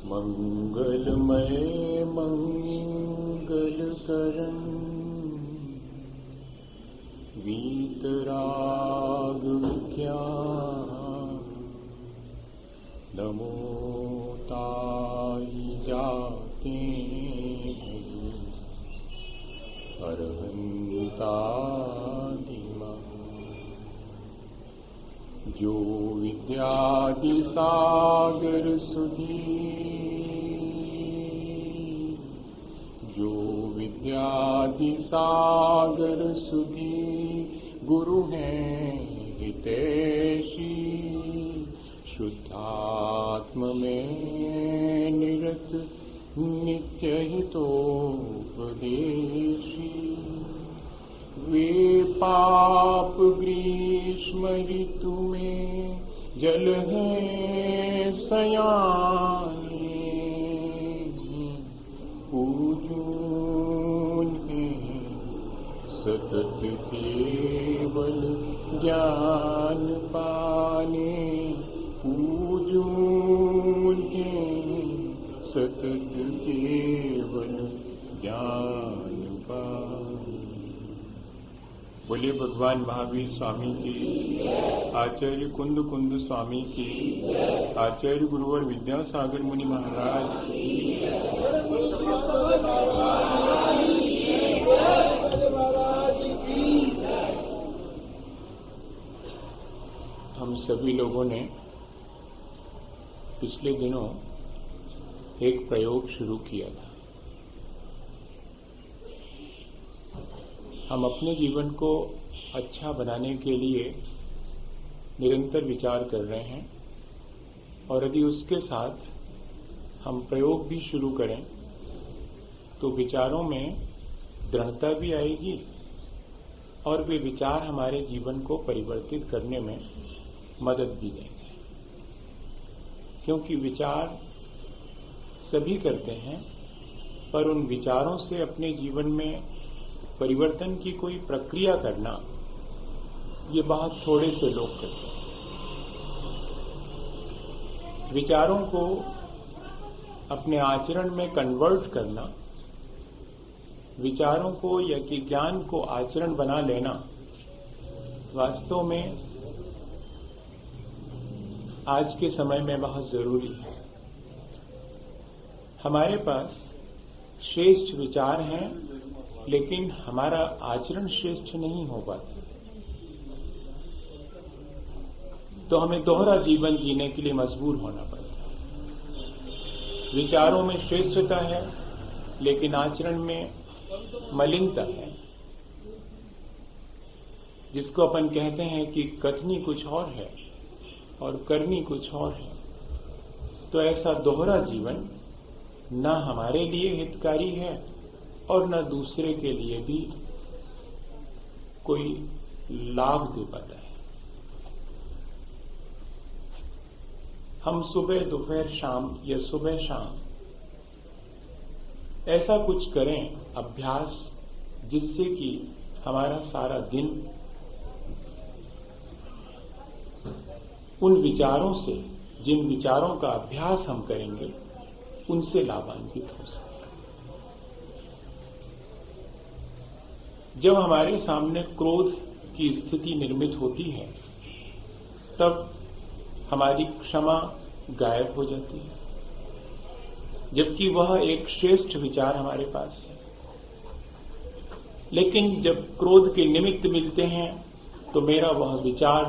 मंगलमय मंगलकरण वीतराग विज्ञान नमो ताहि जाते अरहंतादिमा जो विद्यादि सागर सुधी जो विद्यादि सागर सुधी गुरु हैं हितैषी शुद्धात्म में निरत नित्य हितोपदेशी वे पाप ग्रीष्म ऋतु में जल है सयाने पूजून है सतत केवल ज्ञान पाने पूजून है सतत केवल ज्ञान पाने। बोलिए भगवान महावीर स्वामी की, आचार्य कुंद कुंद स्वामी की, आचार्य गुरुवर विद्यासागर मुनि महाराज की। हम सभी लोगों ने पिछले दिनों एक प्रयोग शुरू किया था। हम अपने जीवन को अच्छा बनाने के लिए निरंतर विचार कर रहे हैं और यदि उसके साथ हम प्रयोग भी शुरू करें तो विचारों में दृढ़ता भी आएगी और वे विचार हमारे जीवन को परिवर्तित करने में मदद भी देंगे, क्योंकि विचार सभी करते हैं पर उन विचारों से अपने जीवन में परिवर्तन की कोई प्रक्रिया करना ये बहुत थोड़े से लोग करते हैं। विचारों को अपने आचरण में कन्वर्ट करना, विचारों को या कि ज्ञान को आचरण बना लेना वास्तव में आज के समय में बहुत जरूरी है। हमारे पास श्रेष्ठ विचार हैं लेकिन हमारा आचरण श्रेष्ठ नहीं हो पाता, तो हमें दोहरा जीवन जीने के लिए मजबूर होना पड़ता है। विचारों में श्रेष्ठता है लेकिन आचरण में मलिनता है, जिसको अपन कहते हैं कि कथनी कुछ और है और करनी कुछ और है। तो ऐसा दोहरा जीवन न हमारे लिए हितकारी है और न दूसरे के लिए भी कोई लाभ दे पाता है। हम सुबह दोपहर शाम या सुबह शाम ऐसा कुछ करें अभ्यास जिससे कि हमारा सारा दिन उन विचारों से, जिन विचारों का अभ्यास हम करेंगे उनसे लाभान्वित हो सके। जब हमारे सामने क्रोध की स्थिति निर्मित होती है तब हमारी क्षमा गायब हो जाती है, जबकि वह एक श्रेष्ठ विचार हमारे पास है। लेकिन जब क्रोध के निमित्त मिलते हैं तो मेरा वह विचार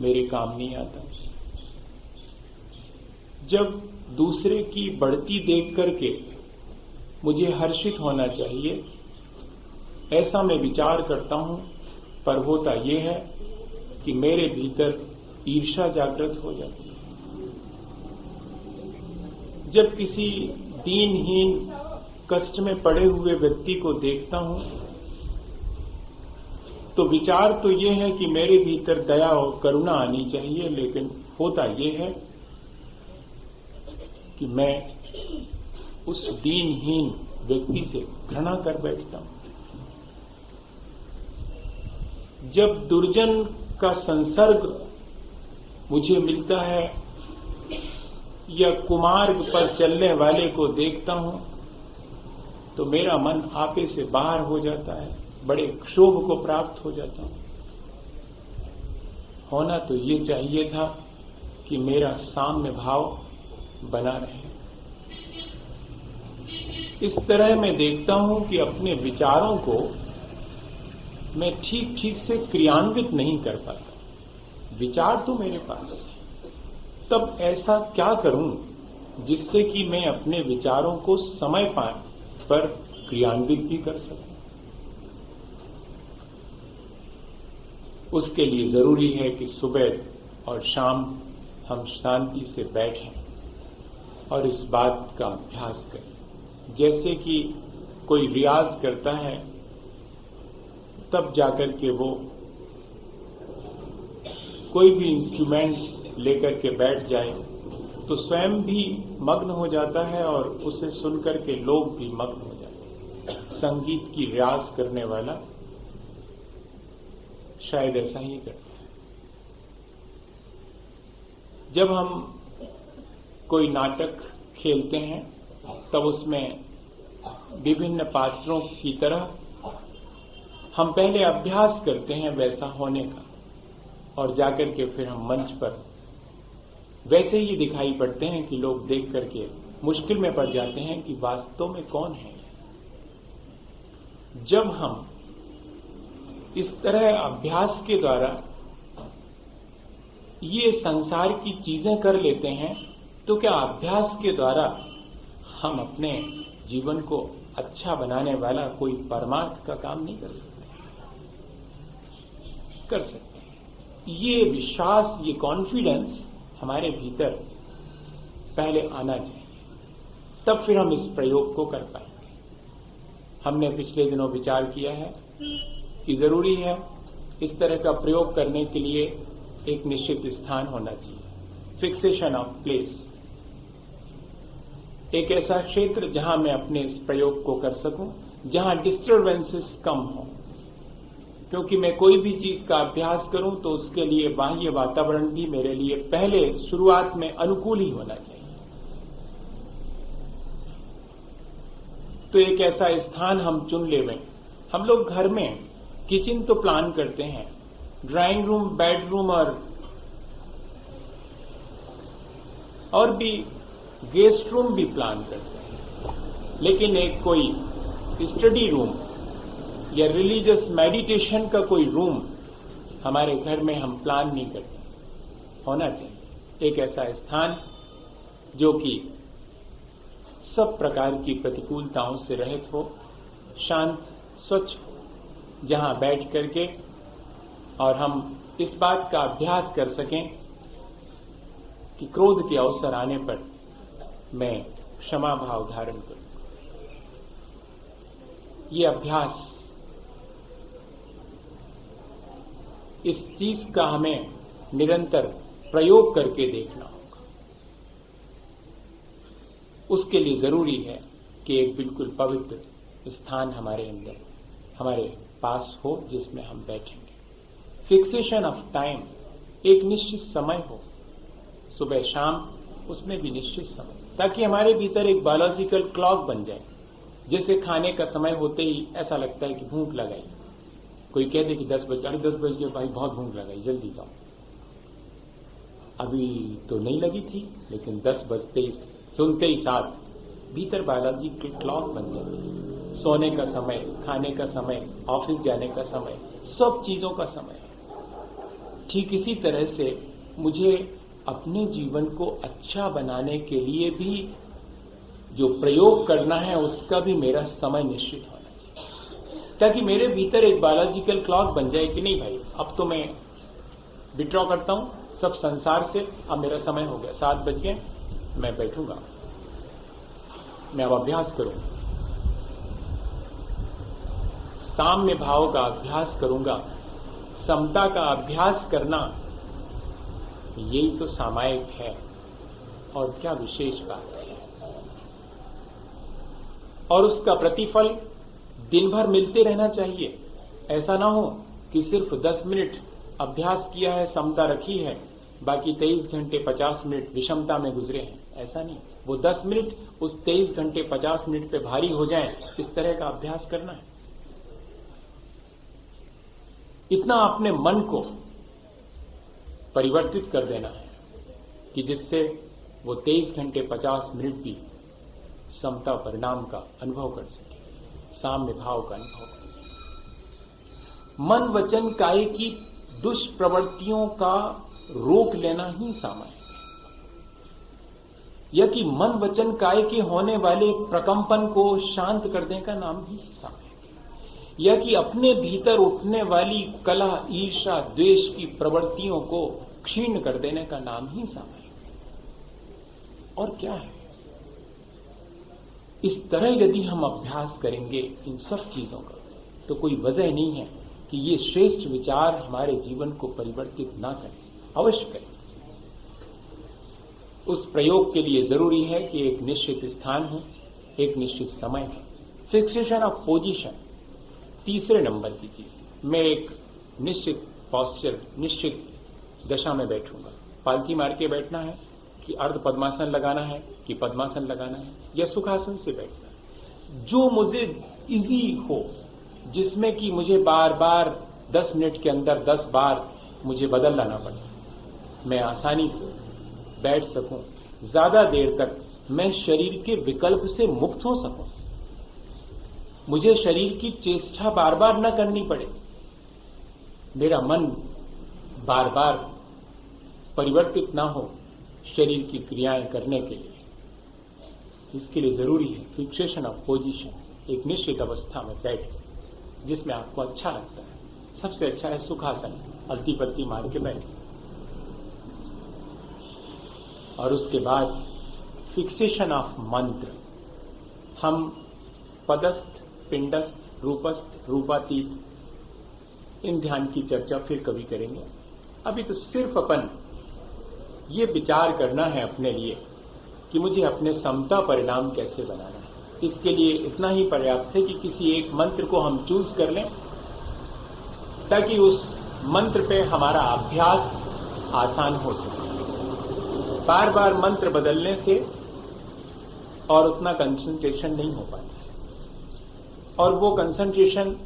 मेरे काम नहीं आता। जब दूसरे की बढ़ती देख करके मुझे हर्षित होना चाहिए ऐसा मैं विचार करता हूं, पर होता यह है कि मेरे भीतर ईर्ष्या जागृत हो जाती है। जब किसी दीनहीन कष्ट में पड़े हुए व्यक्ति को देखता हूं तो विचार तो यह है कि मेरे भीतर दया और करुणा आनी चाहिए, लेकिन होता यह है कि मैं उस दीनहीन व्यक्ति से घृणा कर बैठता हूं। जब दुर्जन का संसर्ग मुझे मिलता है या कुमार्ग पर चलने वाले को देखता हूं तो मेरा मन आपे से बाहर हो जाता है, बड़े क्षोभ को प्राप्त हो जाता हूं। होना तो ये चाहिए था कि मेरा साम्य भाव बना रहे। इस तरह मैं देखता हूं कि अपने विचारों को मैं ठीक ठीक से क्रियान्वित नहीं कर पाता। विचार तो मेरे पास है, तब ऐसा क्या करूं जिससे कि मैं अपने विचारों को समय पर क्रियान्वित भी कर सकूं। उसके लिए जरूरी है कि सुबह और शाम हम शांति से बैठें और इस बात का अभ्यास करें। जैसे कि कोई रियाज करता है तब जाकर के वो कोई भी इंस्ट्रूमेंट लेकर के बैठ जाए तो स्वयं भी मग्न हो जाता है और उसे सुनकर के लोग भी मग्न हो जाते हैं। संगीत की रियाज करने वाला शायद ऐसा ही करता है। जब हम कोई नाटक खेलते हैं तब उसमें विभिन्न पात्रों की तरह हम पहले अभ्यास करते हैं वैसा होने का, और जाकर के फिर हम मंच पर वैसे ही दिखाई पड़ते हैं कि लोग देख करके मुश्किल में पड़ जाते हैं कि वास्तव में कौन है। जब हम इस तरह अभ्यास के द्वारा ये संसार की चीजें कर लेते हैं तो क्या अभ्यास के द्वारा हम अपने जीवन को अच्छा बनाने वाला कोई परमार्थ का काम नहीं कर सकते? कर सकते हैं। ये विश्वास, ये कॉन्फिडेंस हमारे भीतर पहले आना चाहिए, तब फिर हम इस प्रयोग को कर पाएंगे। हमने पिछले दिनों विचार किया है कि जरूरी है इस तरह का प्रयोग करने के लिए एक निश्चित स्थान होना चाहिए, फिक्सेशन ऑफ प्लेस, एक ऐसा क्षेत्र जहां मैं अपने इस प्रयोग को कर सकूं, जहां डिस्टर्बेंसेस कम हो। क्योंकि मैं कोई भी चीज का अभ्यास करूं तो उसके लिए बाह्य वातावरण भी मेरे लिए पहले शुरुआत में अनुकूल ही होना चाहिए। तो एक ऐसा स्थान हम चुन लेवें। हम लोग घर में किचन तो प्लान करते हैं, ड्राइंग रूम, बेडरूम और भी गेस्ट रूम भी प्लान करते हैं, लेकिन एक कोई स्टडी रूम या रिलीजियस मेडिटेशन का कोई रूम हमारे घर में हम प्लान नहीं करते। होना चाहिए एक ऐसा स्थान जो कि सब प्रकार की प्रतिकूलताओं से रहित हो, शांत, स्वच्छ हो, जहां बैठ करके और हम इस बात का अभ्यास कर सकें कि क्रोध के अवसर आने पर मैं क्षमा भाव धारण करूं। ये अभ्यास, इस चीज का हमें निरंतर प्रयोग करके देखना होगा। उसके लिए जरूरी है कि एक बिल्कुल पवित्र स्थान हमारे अंदर, हमारे पास हो जिसमें हम बैठेंगे। फिक्सेशन ऑफ टाइम, एक निश्चित समय हो, सुबह शाम, उसमें भी निश्चित समय, ताकि हमारे भीतर एक बायोलॉजिकल क्लॉक बन जाए। जैसे खाने का समय होते ही ऐसा लगता है कि भूख लगाई, कोई कह दे कि 10 बज गए, भाई बहुत भूख लगाई, जल्दी खाओ। अभी तो नहीं लगी थी, लेकिन 10 बजते ही, सुनते ही साथ भीतर बायोलॉजिकल क्लॉक बन जाती है। सोने का समय, खाने का समय, ऑफिस जाने का समय, सब चीजों का समय। ठीक इसी तरह से मुझे अपने जीवन को अच्छा बनाने के लिए भी जो प्रयोग करना है उसका भी मेरा समय निश्चित होना चाहिए, ताकि मेरे भीतर एक बायोलॉजिकल क्लॉक बन जाए कि नहीं भाई, अब तो मैं विड्रॉ करता हूं सब संसार से, अब मेरा समय हो गया, 7 बज गए, मैं बैठूंगा, मैं अब अभ्यास करूंगा, साम्य भाव का अभ्यास करूंगा। समता का अभ्यास करना यही तो सामायिक है, और क्या विशेष बात है। और उसका प्रतिफल दिन भर मिलते रहना चाहिए। ऐसा ना हो कि सिर्फ 10 मिनट अभ्यास किया है, समता रखी है, बाकी 23 घंटे 50 मिनट विषमता में गुजरे हैं। ऐसा नहीं, वो 10 मिनट उस 23 घंटे 50 मिनट पे भारी हो जाए, इस तरह का अभ्यास करना है। इतना अपने मन को परिवर्तित कर देना है कि जिससे वो 23 घंटे 50 मिनट भी समता परिणाम का अनुभव कर सके, साम्य भाव का अनुभव कर सके। मन वचन काया की दुष्प्रवृत्तियों का रोक लेना ही सामायिक है। यह कि मन वचन काया के होने वाले प्रकंपन को शांत करने का नाम ही सामायिक है। यह कि अपने भीतर उठने वाली कलह, ईर्ष्या, द्वेष की प्रवृत्तियों को क्षीण कर देने का नाम ही सामायिक है। और क्या है? इस तरह यदि हम अभ्यास करेंगे इन सब चीजों का, तो कोई वजह नहीं है कि ये श्रेष्ठ विचार हमारे जीवन को परिवर्तित ना करें। अवश्य करें। उस प्रयोग के लिए जरूरी है कि एक निश्चित स्थान हो, एक निश्चित समय हो। फिक्सेशन ऑफ पोजीशन तीसरे नंबर की चीज। मैं एक निश्चित पॉस्चर, निश्चित दशा में बैठूंगा। पालथी मार के बैठना है कि अर्ध पद्मासन लगाना है कि पद्मासन लगाना है या सुखासन से बैठना है, जो मुझे इजी हो, जिसमें कि मुझे बार बार 10 मिनट के अंदर 10 बार मुझे बदल लाना पड़े, मैं आसानी से बैठ सकूं, ज्यादा देर तक मैं शरीर के विकल्प से मुक्त हो सकूं, मुझे शरीर की चेष्टा बार बार न करनी पड़े, मेरा मन बार बार परिवर्तित ना हो शरीर की क्रियाएं करने के लिए। इसके लिए जरूरी है फिक्सेशन ऑफ पोजीशन, एक निश्चित अवस्था में बैठ जिसमें आपको अच्छा लगता है। सबसे अच्छा है सुखासन, हल्ती पत्ती मार के बैठे। और उसके बाद फिक्सेशन ऑफ मंत्र। हम पदस्थ, पिंडस्थ, रूपस्थ, रूपातीत, इन ध्यान की चर्चा फिर कभी करेंगे। अभी तो सिर्फ अपन ये विचार करना है अपने लिए कि मुझे अपने समता परिणाम कैसे बनाना है। इसके लिए इतना ही पर्याप्त है कि किसी एक मंत्र को हम चूज कर लें, ताकि उस मंत्र पे हमारा अभ्यास आसान हो सके। बार बार मंत्र बदलने से और उतना कंसंट्रेशन नहीं हो पाता, और वो कंसंट्रेशन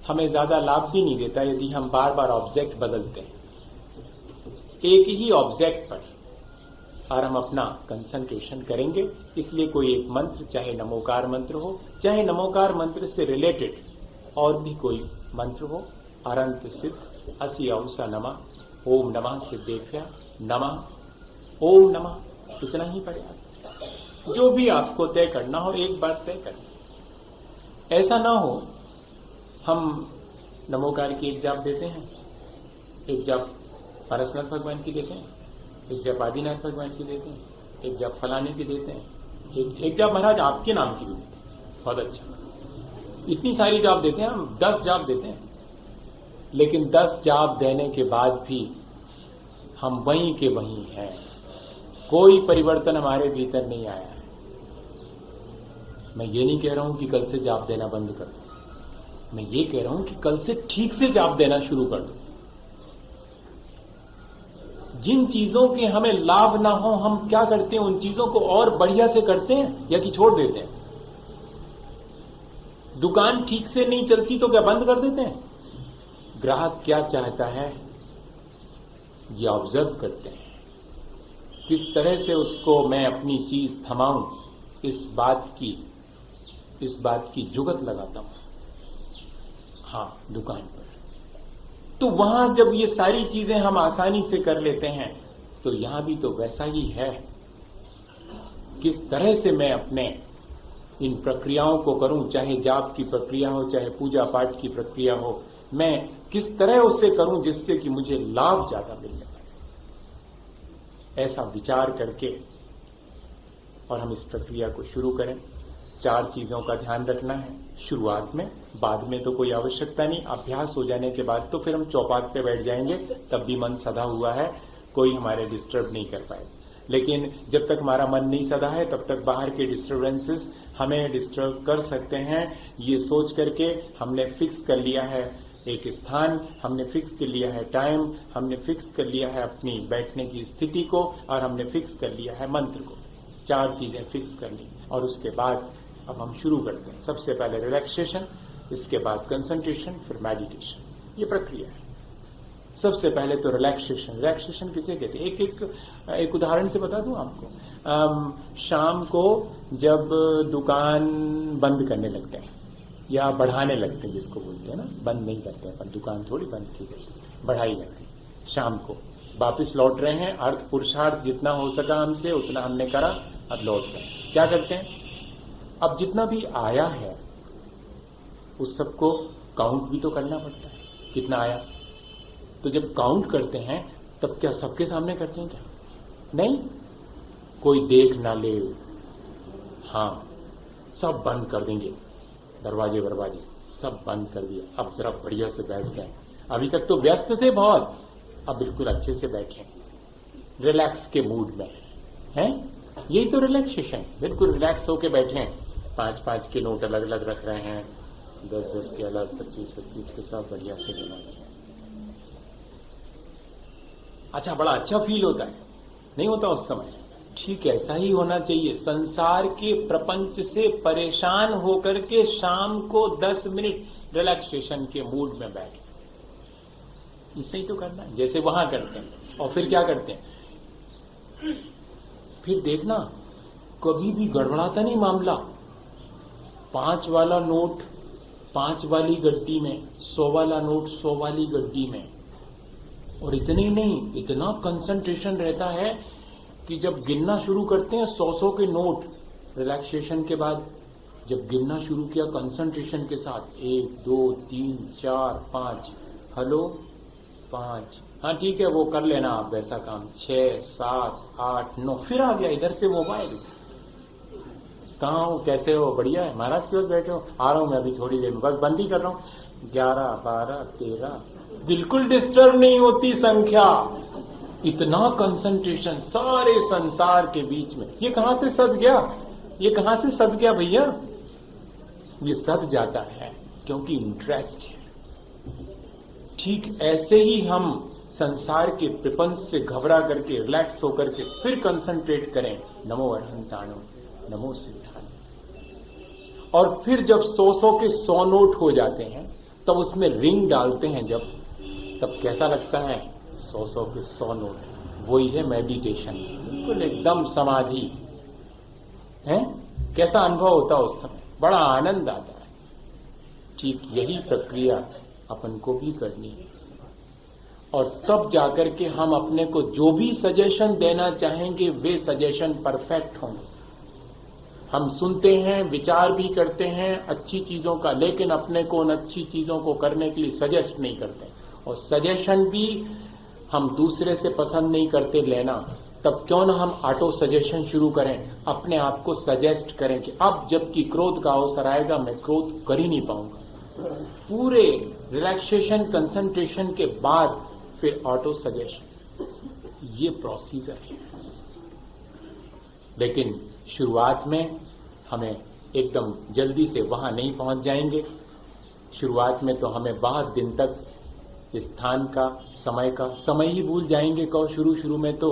हमें ज्यादा लाभ भी नहीं देता यदि हम बार बार ऑब्जेक्ट बदलते हैं। एक ही ऑब्जेक्ट पर और हम अपना कंसंट्रेशन करेंगे। इसलिए कोई एक मंत्र, चाहे नमोकार मंत्र हो, चाहे नमोकार मंत्र से रिलेटेड और भी कोई मंत्र हो, अनंत सिद्ध, असि औसा नमः, ओम नमः सिद्धेभ्य नमः, ओम नमः, इतना ही पर्याप्त। जो भी आपको तय करना हो एक बार तय करना। ऐसा ना हो हम नमोकार की एक जाप देते हैं, एक जाप पारसनाथ भगवान की देते हैं, एक जाप आदिनाथ भगवान की देते हैं, एक जाप फलाने की देते हैं, एक जाप महाराज आपके नाम की भी देते हैं। बहुत अच्छा, इतनी सारी जाप देते हैं हम, 10 जाप देते हैं। लेकिन 10 जाप देने के बाद भी हम वहीं के वहीं हैं, कोई परिवर्तन हमारे भीतर नहीं आया है। मैं ये नहीं कह रहा हूं कि कल से जाप देना बंद कर दो, मैं ये कह रहा हूं कि कल से ठीक से जाप देना शुरू कर दो। जिन चीजों के हमें लाभ ना हो, हम क्या करते हैं, उन चीजों को और बढ़िया से करते हैं या कि छोड़ देते हैं। दुकान ठीक से नहीं चलती तो क्या बंद कर देते हैं? ग्राहक क्या चाहता है ये ऑब्जर्व करते हैं, किस तरह से उसको मैं अपनी चीज थमाऊं, इस बात की जुगत लगाता हूं। हाँ, दुकान पर तो वहां जब ये सारी चीजें हम आसानी से कर लेते हैं, तो यहां भी तो वैसा ही है। किस तरह से मैं अपने इन प्रक्रियाओं को करूं, चाहे जाप की प्रक्रिया हो, चाहे पूजा पाठ की प्रक्रिया हो, मैं किस तरह उससे करूं जिससे कि मुझे लाभ ज्यादा मिलने पाए। ऐसा विचार करके और हम इस प्रक्रिया को शुरू करें। 4 चीजों का ध्यान रखना है शुरुआत में, बाद में तो कोई आवश्यकता नहीं। अभ्यास हो जाने के बाद तो फिर हम चौपाट पे बैठ जाएंगे, तब भी मन सदा हुआ है, कोई हमारे डिस्टर्ब नहीं कर पाए। लेकिन जब तक हमारा मन नहीं सदा है, तब तक बाहर के डिस्टर्बेंसेस हमें डिस्टर्ब कर सकते हैं। ये सोच करके हमने फिक्स कर लिया है एक स्थान, हमने फिक्स कर लिया है टाइम, हमने फिक्स कर लिया है अपनी बैठने की स्थिति को, और हमने फिक्स कर लिया है मंत्र को। 4 चीजें फिक्स कर ली और उसके बाद अब हम शुरू करते हैं। सबसे पहले रिलैक्सेशन, इसके बाद कंसंट्रेशन, फिर मेडिटेशन। ये प्रक्रिया है। सबसे पहले तो रिलैक्सेशन। रिलैक्सेशन किसे कहते हैं? एक उदाहरण से बता दूं आपको। शाम को जब दुकान बंद करने लगते हैं या बढ़ाने लगते हैं, जिसको बोलते हैं ना, बंद नहीं करते हैं, पर दुकान थोड़ी बंद की गई, बढ़ाई जाती है। शाम को वापिस लौट रहे हैं, अर्थ पुरुषार्थ जितना हो सका हमसे उतना हमने करा, अब लौट रहे हैं। क्या करते हैं? अब जितना भी आया है उस सबको काउंट भी तो करना पड़ता है, कितना आया। तो जब काउंट करते हैं तब क्या सबके सामने करते हैं? क्या नहीं, कोई देख ना ले, हाँ, सब बंद कर देंगे, दरवाजे वरवाजे सब बंद कर दिया। अब जरा बढ़िया से बैठ गए। अभी तक तो व्यस्त थे बहुत, अब बिल्कुल अच्छे से बैठे, रिलैक्स के मूड में हैं। यही तो रिलैक्सेशन, बिल्कुल रिलैक्स होके बैठे हैं। 5-5 के नोट अलग अलग रख रहे हैं, 10-10 के अलग, 25-25 के साथ बढ़िया से जमा किया। अच्छा, बड़ा अच्छा फील होता है, नहीं होता उस समय? ठीक ऐसा ही होना चाहिए। संसार के प्रपंच से परेशान होकर के शाम को 10 मिनट रिलैक्सेशन के मूड में बैठ, इतना ही तो करना है, जैसे वहां करते हैं। और फिर क्या करते हैं? फिर देखना कभी भी गड़बड़ाता नहीं मामला। 5 वाला नोट 5 वाली गड्डी में, 100 वाला नोट 100 वाली गड्डी में। और इतने ही नहीं, इतना कंसंट्रेशन रहता है कि जब गिनना शुरू करते हैं 100 के नोट, रिलैक्सेशन के बाद जब गिनना शुरू किया कंसंट्रेशन के साथ, 1 2 3 4 5, हेलो 5, हाँ ठीक है वो कर लेना आप वैसा काम, 6 7 8 9, फिर आ गया इधर से मोबाइल। कहाँ हो, कैसे हो, बढ़िया है महाराज, क्यों बैठे हो? आ रहा हूं मैं अभी थोड़ी देर में, बस बंद ही कर रहा हूं। 11 12 13, बिल्कुल डिस्टर्ब नहीं होती संख्या। इतना कंसंट्रेशन सारे संसार के बीच में। ये कहां से सद गया? ये कहां से सद गया भैया? ये सद जाता है क्योंकि इंटरेस्ट है। ठीक ऐसे ही हम संसार के प्रपंच से घबरा करके रिलैक्स होकर के फिर कंसंट्रेट करें, नमो अरहंताणो नमो सिद्धाणो। और फिर जब 100 के 100 नोट हो जाते हैं तब उसमें रिंग डालते हैं जब, तब कैसा लगता है? 100 के 100 नोट, वही है मेडिटेशन, बिल्कुल एकदम समाधि है। कैसा अनुभव होता है उस समय? बड़ा आनंद आता है। ठीक यही प्रक्रिया अपन को भी करनी है। और तब जाकर के हम अपने को जो भी सजेशन देना चाहेंगे वे सजेशन परफेक्ट होंगे। हम सुनते हैं, विचार भी करते हैं अच्छी चीजों का, लेकिन अपने को उन अच्छी चीजों को करने के लिए सजेस्ट नहीं करते। और सजेशन भी हम दूसरे से पसंद नहीं करते लेना, तब क्यों ना हम ऑटो सजेशन शुरू करें, अपने आप को सजेस्ट करें कि अब जबकि क्रोध का अवसर आएगा मैं क्रोध कर ही नहीं पाऊंगा। पूरे रिलैक्सेशन कंसंट्रेशन के बाद फिर ऑटो सजेशन, ये प्रोसीजर है। लेकिन शुरुआत में हमें एकदम जल्दी से वहां नहीं पहुंच जाएंगे। शुरुआत में तो हमें बहुत दिन तक स्थान का, समय ही भूल जाएंगे। कहो शुरू में तो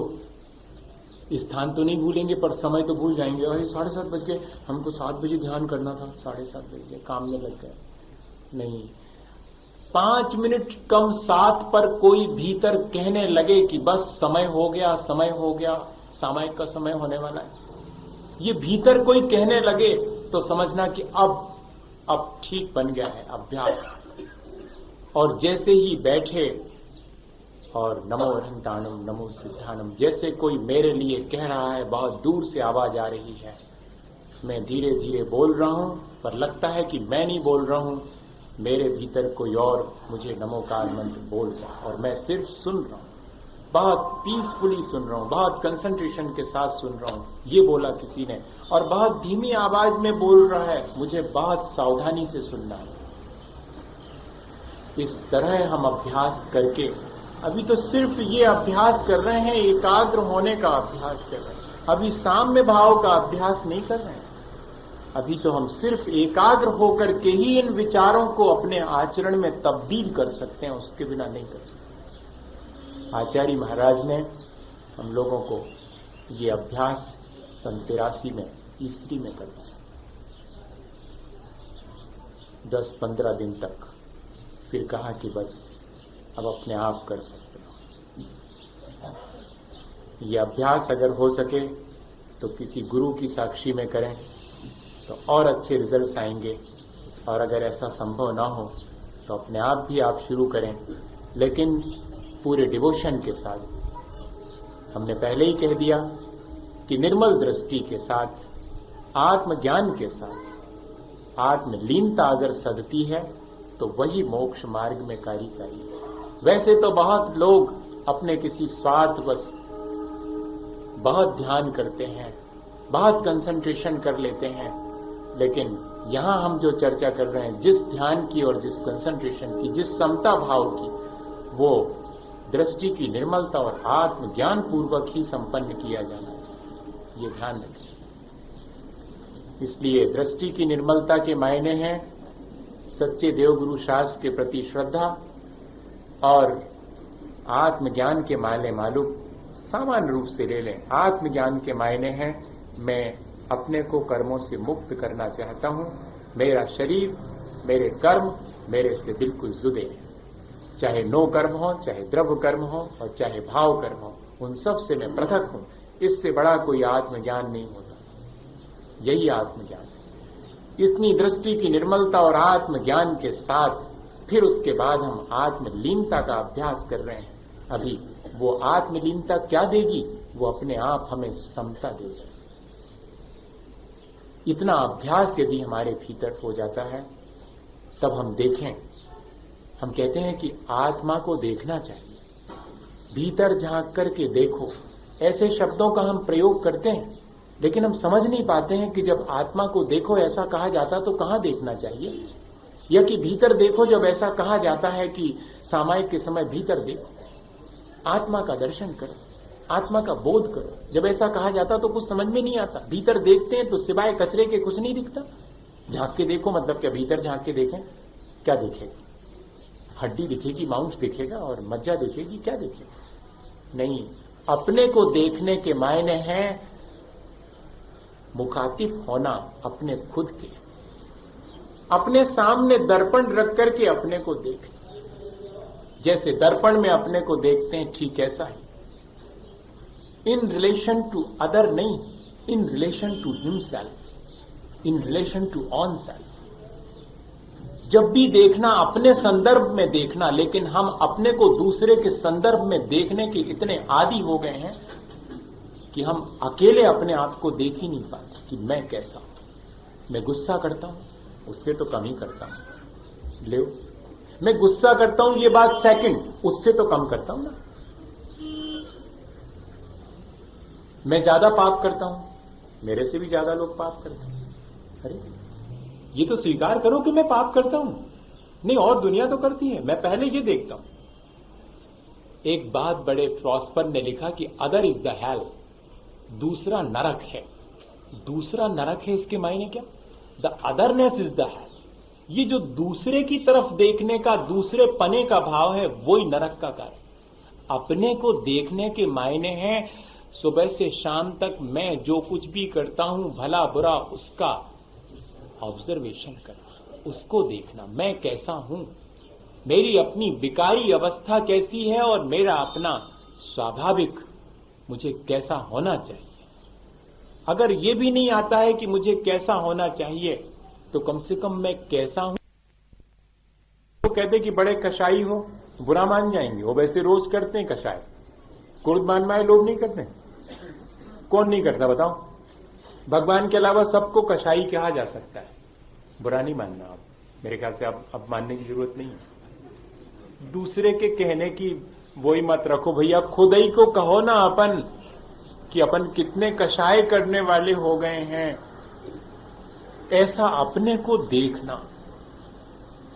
स्थान तो नहीं भूलेंगे पर समय तो भूल जाएंगे। अरे 7:30 बज गए, हमको 7 बजे ध्यान करना था, 7:30 बज गए, काम में लग गए। नहीं, 5 मिनट कम 7 पर कोई भीतर कहने लगे कि बस समय हो गया, सामायिक का समय होने वाला है, ये भीतर कोई कहने लगे तो समझना कि अब ठीक बन गया है अभ्यास। और जैसे ही बैठे और नमो अरहंताणम नमो सिद्धाणम, जैसे कोई मेरे लिए कह रहा है, बहुत दूर से आवाज आ रही है, मैं धीरे धीरे बोल रहा हूं पर लगता है कि मैं नहीं बोल रहा हूं, मेरे भीतर कोई और मुझे नमोकार मंत्र बोल रहा है और मैं सिर्फ सुन रहा हूं, बहुत पीसफुली सुन रहा हूं, बहुत कंसंट्रेशन के साथ सुन रहा हूं। ये बोला किसी ने, और बहुत धीमी आवाज में बोल रहा है, मुझे बहुत सावधानी से सुनना है। इस तरह हम अभ्यास करके, अभी तो सिर्फ ये अभ्यास कर रहे हैं, एकाग्र होने का अभ्यास कर रहे हैं, अभी साम्य भाव का अभ्यास नहीं कर रहे हैं। अभी तो हम सिर्फ एकाग्र होकर के ही इन विचारों को अपने आचरण में तब्दील कर सकते हैं, उसके बिना नहीं कर सकते। आचार्य महाराज ने हम लोगों को ये अभ्यास सन 83 में ईस्वी में करता है, 10-15 दिन तक। फिर कहा कि बस अब अपने आप कर सकते हो। ये अभ्यास अगर हो सके तो किसी गुरु की साक्षी में करें तो और अच्छे रिजल्ट्स आएंगे, और अगर ऐसा संभव ना हो तो अपने आप भी आप शुरू करें, लेकिन पूरे डिवोशन के साथ। हमने पहले ही कह दिया कि निर्मल दृष्टि के साथ, आत्मज्ञान के साथ आत्मलीनता अगर सदती है तो वही मोक्ष मार्ग में कार्यकारी है। वैसे तो बहुत लोग अपने किसी स्वार्थवश बहुत ध्यान करते हैं, बहुत कंसंट्रेशन कर लेते हैं, लेकिन यहां हम जो चर्चा कर रहे हैं, जिस ध्यान की और जिस कंसंट्रेशन की, जिस समता भाव की, वो दृष्टि की निर्मलता और आत्मज्ञान पूर्वक ही संपन्न किया जाना चाहिए। ये ध्यान रखें। इसलिए दृष्टि की निर्मलता के मायने हैं सच्चे देवगुरु शास्त्र के प्रति श्रद्धा, और आत्मज्ञान के मायने मालूम सामान्य रूप से ले लें। आत्मज्ञान के मायने हैं मैं अपने को कर्मों से मुक्त करना चाहता हूं, मेरा शरीर, मेरे कर्म मेरे से बिल्कुल जुदे हैं, चाहे नो कर्म हो, चाहे द्रव्य कर्म हो, और चाहे भाव कर्म हो, उन सब से मैं पृथक हूं। इससे बड़ा कोई आत्मज्ञान नहीं होता। यही आत्मज्ञान है। इतनी दृष्टि की निर्मलता और आत्मज्ञान के साथ फिर उसके बाद हम आत्मलीनता का अभ्यास कर रहे हैं। अभी वो आत्मलीनता क्या देगी? वो अपने आप हमें समता देगी। इतना अभ्यास यदि हमारे भीतर हो जाता है तब हम देखें। हम कहते हैं कि आत्मा को देखना चाहिए, भीतर झांक करके देखो। ऐसे शब्दों का हम प्रयोग करते हैं, लेकिन हम समझ नहीं पाते हैं कि जब आत्मा को देखो ऐसा कहा जाता तो कहां देखना चाहिए, या कि भीतर देखो जब ऐसा कहा जाता है कि सामायिक के समय भीतर देखो, आत्मा का दर्शन करो, आत्मा का बोध करो। जब ऐसा कहा जाता तो कुछ समझ में नहीं आता। भीतर देखते हैं तो सिवाय कचरे के कुछ नहीं दिखता। झांक के देखो मतलब क्या? भीतर झांक के देखें, क्या दिखेगा? हड्डी दिखेगी, मांस दिखेगा और मज्जा दिखेगी, क्या दिखेगा? नहीं। अपने को देखने के मायने हैं मुखातिब होना अपने खुद के, अपने सामने दर्पण रख करके अपने को देखना। जैसे दर्पण में अपने को देखते हैं, ठीक ऐसा ही इन रिलेशन टू अदर नहीं, in relation to himself, in relation to own self. जब भी देखना अपने संदर्भ में देखना, लेकिन हम अपने को दूसरे के संदर्भ में देखने के इतने आदी हो गए हैं कि हम अकेले अपने आप को देख ही नहीं पाते कि मैं कैसा हूं। मैं गुस्सा करता हूं, उससे तो कम ही करता हूं। ले, मैं गुस्सा करता हूं, ये बात सेकंड, उससे तो कम करता हूं ना। मैं ज्यादा पाप करता हूं, मेरे से भी ज्यादा लोग पाप करते हैं। अरे ये तो स्वीकार करो कि मैं पाप करता हूं। नहीं, और दुनिया तो करती है, मैं पहले ये देखता हूं। एक बात बड़े फिलोसफर ने लिखा कि अदर इज द हेल, दूसरा नरक है। दूसरा नरक है, इसके मायने क्या? The otherness is the hell. ये जो दूसरे की तरफ देखने का, दूसरे पने का भाव है, वही नरक का कारण। अपने को देखने के मायने हैं सुबह से शाम तक मैं जो कुछ भी करता हूं, भला बुरा, उसका ऑब्जर्वेशन करना, उसको देखना। मैं कैसा हूं, मेरी अपनी विकारी अवस्था कैसी है, और मेरा अपना स्वाभाविक मुझे कैसा होना चाहिए। अगर ये भी नहीं आता है कि मुझे कैसा होना चाहिए, तो कम से कम मैं कैसा हूं। वो कहते कि बड़े कसाई हो, बुरा मान जाएंगे। वो वैसे रोज करते हैं कसाई, कुर्बान माए लोग नहीं करते। कौन नहीं करता बताओ? भगवान के अलावा सबको कसाई कहा जा सकता है। बुरा नहीं मानना आप, मेरे ख्याल से अब मानने की जरूरत नहीं है। दूसरे के कहने की वही मत रखो भैया, खुद ही को कहो ना अपन कि अपन कितने कसाई करने वाले हो गए हैं। ऐसा अपने को देखना,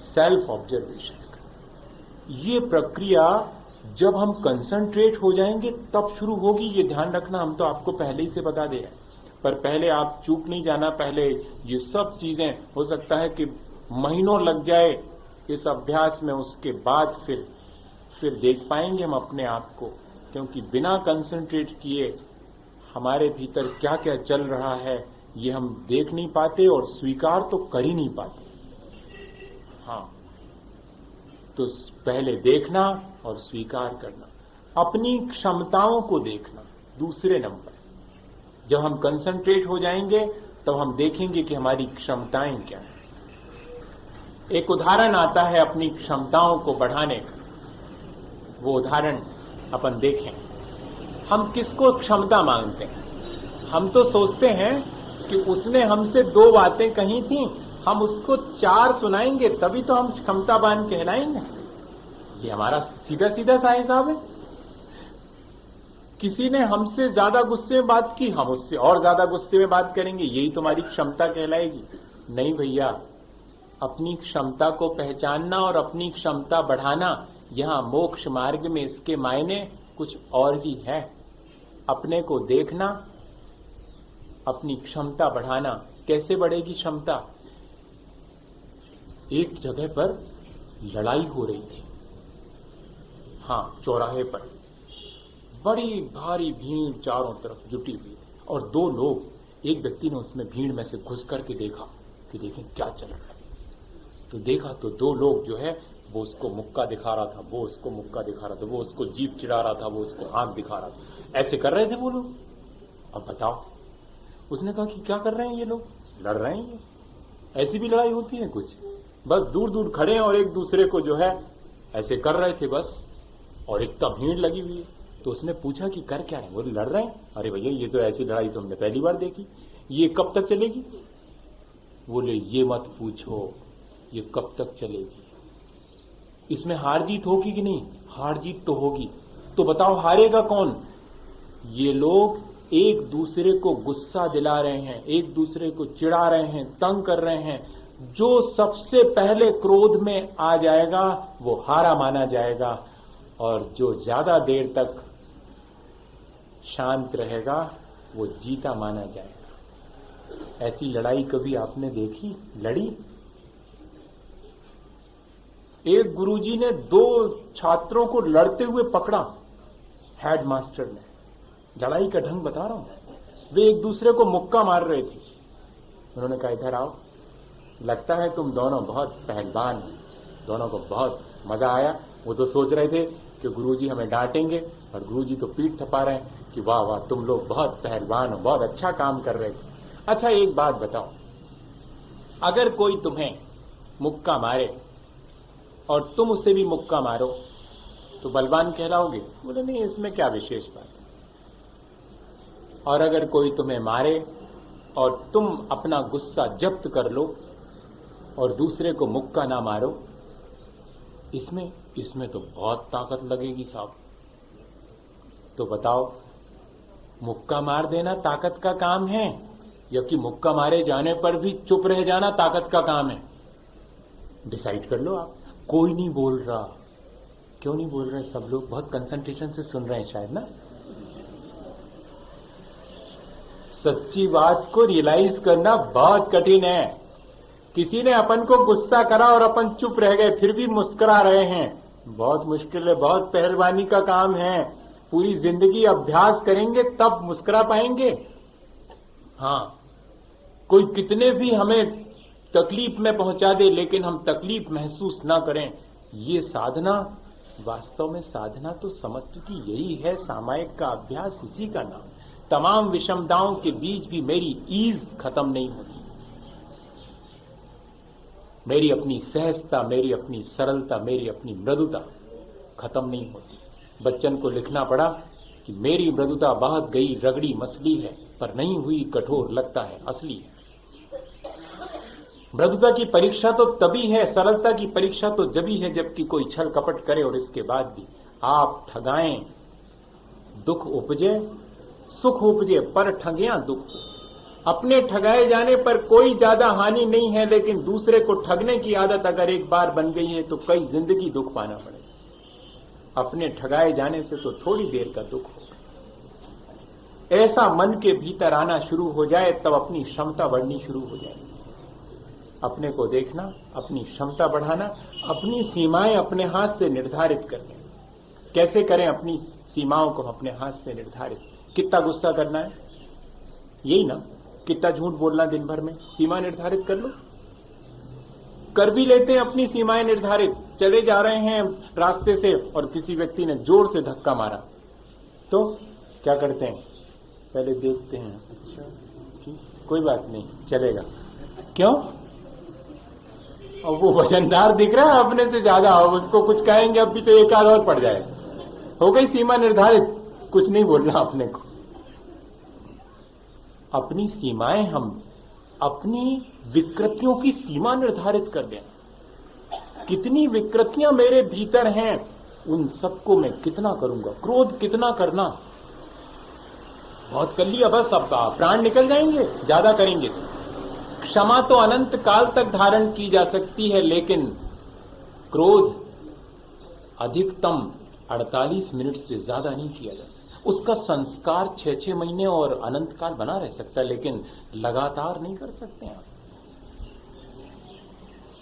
सेल्फ ऑब्जर्वेशन करना, ये प्रक्रिया जब हम कंसंट्रेट हो जाएंगे तब शुरू होगी। ये ध्यान रखना, हम तो आपको पहले ही से बता दे रहे हैं, पर पहले आप चूक नहीं जाना। पहले ये सब चीजें हो सकता है कि महीनों लग जाए इस अभ्यास में, उसके बाद फिर देख पाएंगे हम अपने आप को। क्योंकि बिना कंसंट्रेट किए हमारे भीतर क्या क्या चल रहा है ये हम देख नहीं पाते और स्वीकार तो कर ही नहीं पाते। हाँ, तो पहले देखना और स्वीकार करना, अपनी क्षमताओं को देखना दूसरे नंबर। जब हम कंसंट्रेट हो जाएंगे तब हम देखेंगे कि हमारी क्षमताएं क्या हैं। एक उदाहरण आता है अपनी क्षमताओं को बढ़ाने का, वो उदाहरण अपन देखें। हम किसको क्षमता मांगते हैं? हम तो सोचते हैं कि उसने हमसे 2 बातें कही थी, हम उसको 4 सुनाएंगे तभी तो हम क्षमतावान कहलाएंगे। ये हमारा सीधा सीधा सा हिसाब है। किसी ने हमसे ज्यादा गुस्से में बात की, हम उससे और ज्यादा गुस्से में बात करेंगे, यही तुम्हारी क्षमता कहलाएगी। नहीं भैया, अपनी क्षमता को पहचानना और अपनी क्षमता बढ़ाना, यहां मोक्ष मार्ग में इसके मायने कुछ और ही है। अपने को देखना, अपनी क्षमता बढ़ाना। कैसे बढ़ेगी क्षमता? एक जगह पर लड़ाई हो रही थी, हाँ, चौराहे पर बड़ी भारी भीड़ चारों तरफ जुटी हुई थी और 2 लोग, एक व्यक्ति ने उसमें भीड़ में से घुस करके देखा कि देखें क्या चल रहा है। तो देखा तो 2 लोग जो है वो उसको मुक्का दिखा रहा था, वो उसको मुक्का दिखा रहा था, वो उसको जीभ चिढ़ा रहा था, वो उसको आंख दिखा रहा था, ऐसे कर रहे थे वो लोग। अब बताओ, उसने कहा कि क्या कर रहे हैं ये लोग? लड़ रहे हैं ये? ऐसी भी लड़ाई होती है कुछ? बस दूर दूर खड़े हैं और एक दूसरे को जो है ऐसे कर रहे थे बस, और इतना भीड़ लगी हुई है। तो उसने पूछा कि कर क्या रहे हैं? बोले लड़ रहे हैं। अरे भैया, ये तो ऐसी लड़ाई तो हमने पहली बार देखी, ये कब तक चलेगी? बोले ये मत पूछो, ये कब तक चलेगी? इसमें हार जीत होगी कि नहीं? हार जीत तो होगी। तो बताओ हारेगा कौन? ये लोग एक दूसरे को गुस्सा दिला रहे हैं, एक दूसरे को चिढ़ा रहे हैं, तंग कर रहे हैं। जो सबसे पहले क्रोध में आ जाएगा वो हारा माना जाएगा, और जो ज्यादा देर तक शांत रहेगा वो जीता माना जाएगा। ऐसी लड़ाई कभी आपने देखी? लड़ी? एक गुरुजी ने 2 छात्रों को लड़ते हुए पकड़ा, हेडमास्टर ने। लड़ाई का ढंग बता रहा हूं। वे एक दूसरे को मुक्का मार रहे थे। उन्होंने कहा इधर आओ, लगता है तुम दोनों बहुत पहलवान हो। दोनों को बहुत मजा आया। वो तो सोच रहे थे कि गुरुजी हमें डांटेंगे, और गुरुजी तो पीठ थपा रहे हैं कि वाह वाह, तुम लोग बहुत पहलवान हो, बहुत अच्छा काम कर रहे थे। अच्छा एक बात बताओ, अगर कोई तुम्हें मुक्का मारे और तुम उसे भी मुक्का मारो तो बलवान कहलाओगे? बोले नहीं, इसमें क्या विशेष बात है। और अगर कोई तुम्हें मारे और तुम अपना गुस्सा जब्त कर लो और दूसरे को मुक्का ना मारो, इसमें तो बहुत ताकत लगेगी साहब। तो बताओ, मुक्का मार देना ताकत का काम है या कि मुक्का मारे जाने पर भी चुप रह जाना ताकत का काम है? डिसाइड कर लो आप। कोई नहीं बोल रहा। क्यों नहीं बोल रहे? सब लोग बहुत कंसंट्रेशन से सुन रहे हैं शायद ना। सच्ची बात को रियलाइज करना बहुत कठिन है। किसी ने अपन को गुस्सा करा और अपन चुप रह गए, फिर भी मुस्कुरा रहे हैं, बहुत मुश्किल है, बहुत पहलवानी का काम है। पूरी जिंदगी अभ्यास करेंगे तब मुस्कुरा पाएंगे। हाँ, कोई कितने भी हमें तकलीफ में पहुंचा दे लेकिन हम तकलीफ महसूस ना करें, ये साधना, वास्तव में साधना तो समत्व की यही है, सामायिक का अभ्यास इसी का नाम। तमाम विषमताओं के बीच भी मेरी ईज खत्म नहीं होती, मेरी अपनी सहजता, मेरी अपनी सरलता, मेरी अपनी मृदुता खत्म नहीं होती। बच्चन को लिखना पड़ा कि मेरी मृदुता बहुत गई रगड़ी मसली है, पर नहीं हुई कठोर, लगता है असली है। मृदुता की परीक्षा तो तभी है, सरलता की परीक्षा तो जभी है जबकि कोई छल कपट करे और इसके बाद भी आप ठगाएं, दुख उपजे, सुख उपजे, पर ठगिया दुख। अपने ठगाए जाने पर कोई ज्यादा हानि नहीं है, लेकिन दूसरे को ठगने की आदत अगर एक बार बन गई है तो कई जिंदगी दुख पाना पड़ेगा। अपने ठगाए जाने से तो थोड़ी देर का दुख होगा। ऐसा मन के भीतर आना शुरू हो जाए तब अपनी क्षमता बढ़नी शुरू हो जाए। अपने को देखना, अपनी क्षमता बढ़ाना, अपनी सीमाएं अपने हाथ से निर्धारित करने। कैसे करें अपनी सीमाओं को अपने हाथ से निर्धारित? कितना गुस्सा करना है, यही ना, कितना झूठ बोलना दिन भर में, सीमा निर्धारित कर लो। कर भी लेते हैं अपनी सीमाएं निर्धारित, चले जा रहे हैं रास्ते से और किसी व्यक्ति ने जोर से धक्का मारा तो क्या करते हैं, पहले देखते हैं, अच्छा ठीक, कोई बात नहीं चलेगा, क्यों? और वो वजनदार दिख रहा है अपने से ज्यादा, अब उसको कुछ कहेंगे अब भी तो एक आध और पड़ जाए, हो गई सीमा निर्धारित, कुछ नहीं बोलना अपने को। अपनी सीमाएं हम अपनी विकृतियों की सीमा निर्धारित कर दें। कितनी विकृतियां मेरे भीतर हैं, उन सबको मैं कितना करूंगा, क्रोध कितना करना, बहुत कर लिया बस, अब प्राण निकल जाएंगे, ज्यादा करेंगे तो। क्षमा तो अनंत काल तक धारण की जा सकती है, लेकिन क्रोध अधिकतम 48 मिनट से ज्यादा नहीं किया जा सकता। उसका संस्कार 6-6 महीने और अनंत काल बना रह सकता है, लेकिन लगातार नहीं कर सकते आप।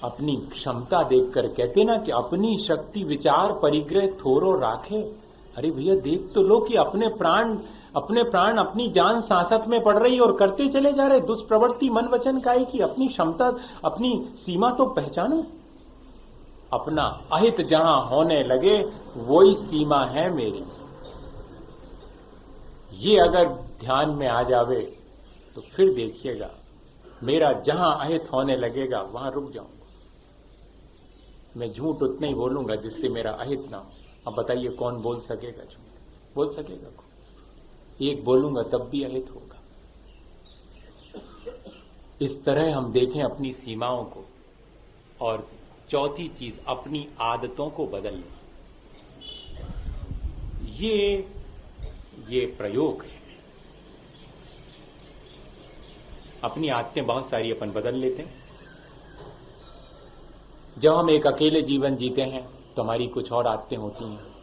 अपनी क्षमता देखकर कहते ना कि अपनी शक्ति विचार परिग्रह थोरो राखे। अरे भैया देख तो लो कि अपने प्राण अपनी जान सांसत में पड़ रही और करते चले जा रहे, दुष्प्रवृत्ति मन वचन काई की। अपनी क्षमता अपनी सीमा तो पहचानो। अपना अहित जहां होने लगे वही सीमा है मेरी। ये अगर ध्यान में आ जावे तो फिर देखिएगा, मेरा जहां अहित होने लगेगा वहां रुक जाऊंगा। मैं झूठ उतना ही बोलूंगा जिससे मेरा अहित ना हो। अब बताइए कौन बोल सकेगा झूठ? बोल सकेगा कौन? एक बोलूंगा तब भी अहित होगा। इस तरह हम देखें अपनी सीमाओं को। और चौथी चीज, अपनी आदतों को बदल लें। ये प्रयोग है। अपनी आदतें बहुत सारी अपन बदल लेते हैं। जब हम एक अकेले जीवन जीते हैं तो हमारी कुछ और आदतें होती हैं।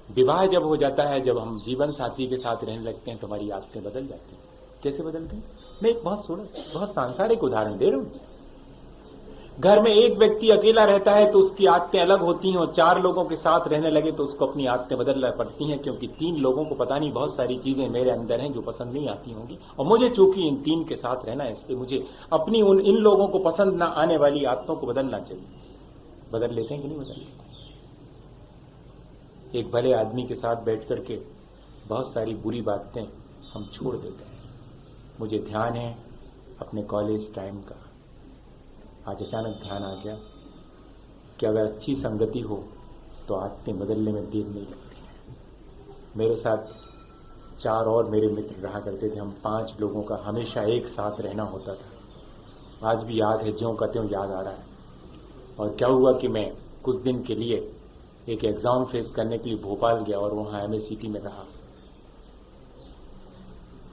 विवाह जब हो जाता है, जब हम जीवन साथी के साथ रहने लगते हैं तो हमारी आदतें बदल जाती हैं। कैसे बदलती हैं? मैं एक बहुत सांसारिक उदाहरण दे रहा हूं। घर में एक व्यक्ति अकेला रहता है तो उसकी आदतें अलग होती हैं, और 4 लोगों के साथ रहने लगे तो उसको अपनी आदतें बदलना पड़ती हैं, क्योंकि 3 लोगों को पता नहीं बहुत सारी चीजें मेरे अंदर हैं जो पसंद नहीं आती होंगी, और मुझे चूंकि इन 3 के साथ रहना है, इसलिए मुझे अपनी इन लोगों को पसंद न आने वाली आदतों को बदलना चाहिए। बदल लेते हैं कि नहीं बदल लेते? एक भले आदमी के साथ बैठ करके बहुत सारी बुरी बातें हम छोड़ देते हैं। मुझे ध्यान है अपने कॉलेज टाइम का, आज अचानक ध्यान आ गया कि अगर अच्छी संगति हो तो आदतें बदलने में देर नहीं लगती है। मेरे साथ 4 और मेरे मित्र रहा करते थे। हम 5 लोगों का हमेशा एक साथ रहना होता था। आज भी याद है, ज्यों का त्यों याद आ रहा है। और क्या हुआ कि मैं कुछ दिन के लिए एक एग्जाम फेस करने के लिए भोपाल गया और वहां MACT में रहा।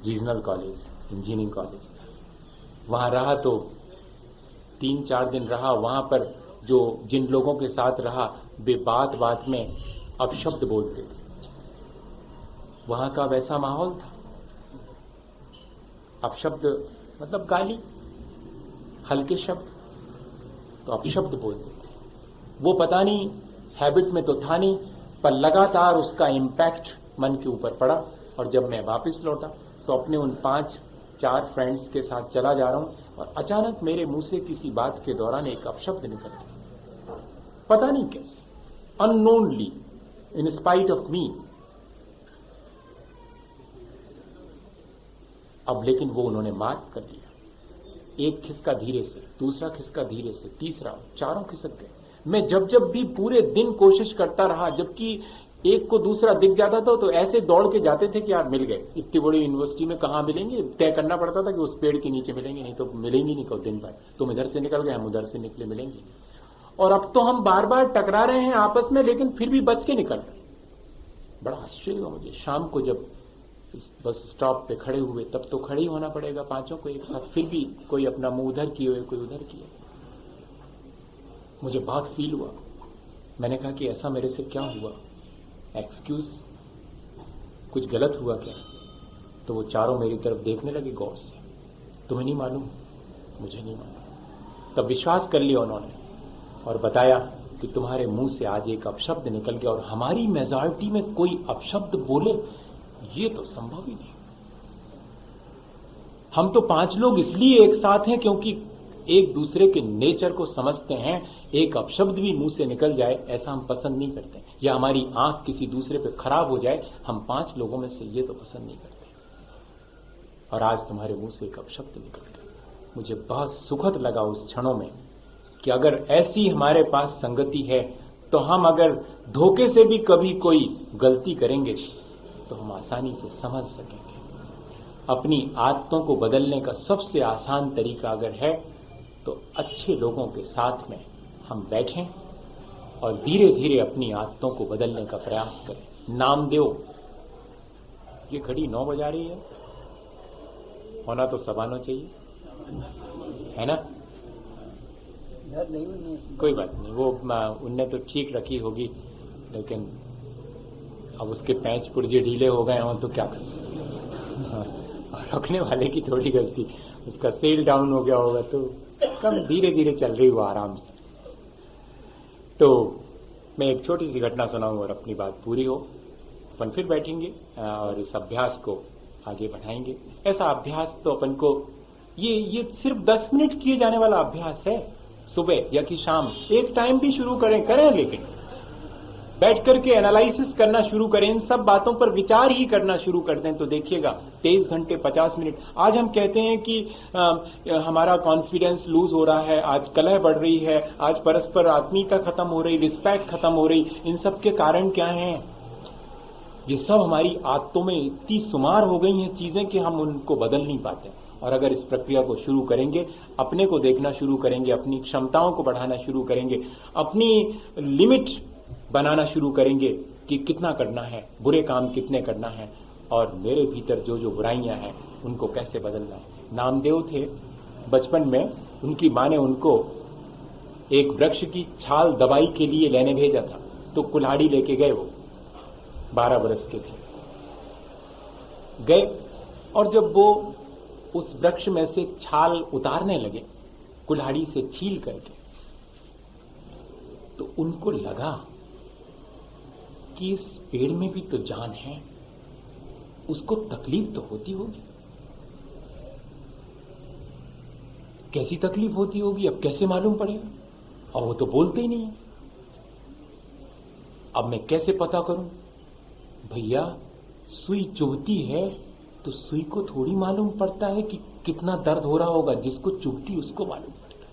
रीजनल कॉलेज, इंजीनियरिंग कॉलेज था। वहां रहा तो 3-4 दिन रहा। वहां पर जिन लोगों के साथ रहा वे बात बात में अपशब्द बोलते थे। वहां का वैसा माहौल था। अपशब्द मतलब गाली, हल्के शब्द, तो अपशब्द बोलते थे। वो पता नहीं हैबिट में तो था नहीं, पर लगातार उसका इम्पैक्ट मन के ऊपर पड़ा। और जब मैं वापस लौटा तो अपने उन 5-4 फ्रेंड्स के साथ चला जा रहा हूं और अचानक मेरे मुंह से किसी बात के दौरान एक अपशब्द निकल गया, पता नहीं कैसे, अननोनली, इन स्पाइट ऑफ मी। अब लेकिन वो उन्होंने मार्क कर लिया। एक खिसका धीरे से, दूसरा खिसका धीरे से, तीसरा, 4 खिसक गए। मैं जब भी पूरे दिन कोशिश करता रहा, जबकि एक को दूसरा दिख जाता था तो ऐसे दौड़ के जाते थे कि यार मिल गए। इतनी बड़ी यूनिवर्सिटी में कहां मिलेंगे, तय करना पड़ता था कि उस पेड़ के नीचे मिलेंगे, नहीं तो मिलेंगे नहीं। दिन भर तुम इधर से निकल गए, हम उधर से निकले, मिलेंगे। और अब तो हम बार बार टकरा रहे हैं आपस में, लेकिन फिर भी बच के निकल रहे। बड़ा आश्चर्य हुआ मुझे। शाम को जब बस स्टॉप पे खड़े हुए, तब तो खड़े ही होना पड़ेगा 5 को एक साथ, फिर भी कोई अपना मुंह उधर किए हुए, कोई उधर किए। मुझे बहुत फील हुआ। मैंने कहा कि ऐसा मेरे से क्या हुआ, एक्सक्यूज, कुछ गलत हुआ क्या? तो वो 4 मेरी तरफ देखने लगे गौर से। तुम्हें नहीं मालूम? मुझे नहीं मालूम। तब विश्वास कर लिया उन्होंने और बताया कि तुम्हारे मुंह से आज एक अपशब्द निकल गया, और हमारी मेजॉरिटी में कोई अपशब्द बोले ये तो संभव ही नहीं। हम तो 5 लोग इसलिए एक साथ हैं क्योंकि एक दूसरे के नेचर को समझते हैं। एक अपशब्द भी मुंह से निकल जाए ऐसा हम पसंद नहीं करते, या हमारी आंख किसी दूसरे पे खराब हो जाए, हम 5 लोगों में से ये तो पसंद नहीं करते। और आज तुम्हारे मुंह से एक अपशब्द निकल गया, मुझे बहुत सुखद लगा उस क्षणों में कि अगर ऐसी हमारे पास संगति है तो हम अगर धोखे से भी कभी कोई गलती करेंगे तो हम आसानी से समझ सकेंगे। अपनी आदतों को बदलने का सबसे आसान तरीका अगर है तो अच्छे लोगों के साथ में हम बैठें और धीरे धीरे अपनी आदतों को बदलने का प्रयास करें। नामदेव, ये घड़ी 9 बजा रही है, होना तो 9:15 चाहिए, है ना? नहीं, कोई बात नहीं, वो उनने तो ठीक रखी होगी, लेकिन अब उसके पैंच पुर्जे ढीले हो गए हों तो क्या कर सकते। रखने वाले की थोड़ी गलती, उसका सेल डाउन हो गया होगा तो कम धीरे धीरे चल रही वो आराम से। तो मैं एक छोटी सी घटना सुनाऊं और अपनी बात पूरी हो, अपन फिर बैठेंगे और इस अभ्यास को आगे बढ़ाएंगे। ऐसा अभ्यास तो अपन को ये सिर्फ 10 मिनट किए जाने वाला अभ्यास है, सुबह या कि शाम, एक टाइम भी शुरू करें, लेकिन बैठ करके एनालिसिस करना शुरू करें, इन सब बातों पर विचार ही करना शुरू कर दें तो देखिएगा 23 घंटे 50 मिनट। आज हम कहते हैं कि हमारा कॉन्फिडेंस लूज हो रहा है, आज कलह बढ़ रही है, आज परस्पर आत्मीयता खत्म हो रही, रिस्पेक्ट खत्म हो रही। इन सब के कारण क्या हैं? ये सब हमारी आदतों में इतनी शुमार हो गई हैं चीजें कि हम उनको बदल नहीं पाते। और अगर इस प्रक्रिया को शुरू करेंगे, अपने को देखना शुरू करेंगे, अपनी क्षमताओं को बढ़ाना शुरू करेंगे, अपनी लिमिट बनाना शुरू करेंगे कि कितना करना है, बुरे काम कितने करना है, और मेरे भीतर जो जो बुराइयां हैं उनको कैसे बदलना है। नामदेव थे, बचपन में उनकी मां ने उनको एक वृक्ष की छाल दवाई के लिए लेने भेजा था, तो कुल्हाड़ी लेके गए। वो 12 वर्ष के थे, गए और जब वो उस वृक्ष में से छाल उतारने लगे कुल्हाड़ी से छील करके, तो उनको लगा कि इस पेड़ में भी तो जान है, उसको तकलीफ तो होती होगी। कैसी तकलीफ होती होगी अब कैसे मालूम पड़ेगा? और वो तो बोलते ही नहीं है। अब मैं कैसे पता करूं? भैया, सुई चुभती है तो सुई को थोड़ी मालूम पड़ता है कि कितना दर्द हो रहा होगा, जिसको चुभती उसको मालूम पड़ता है।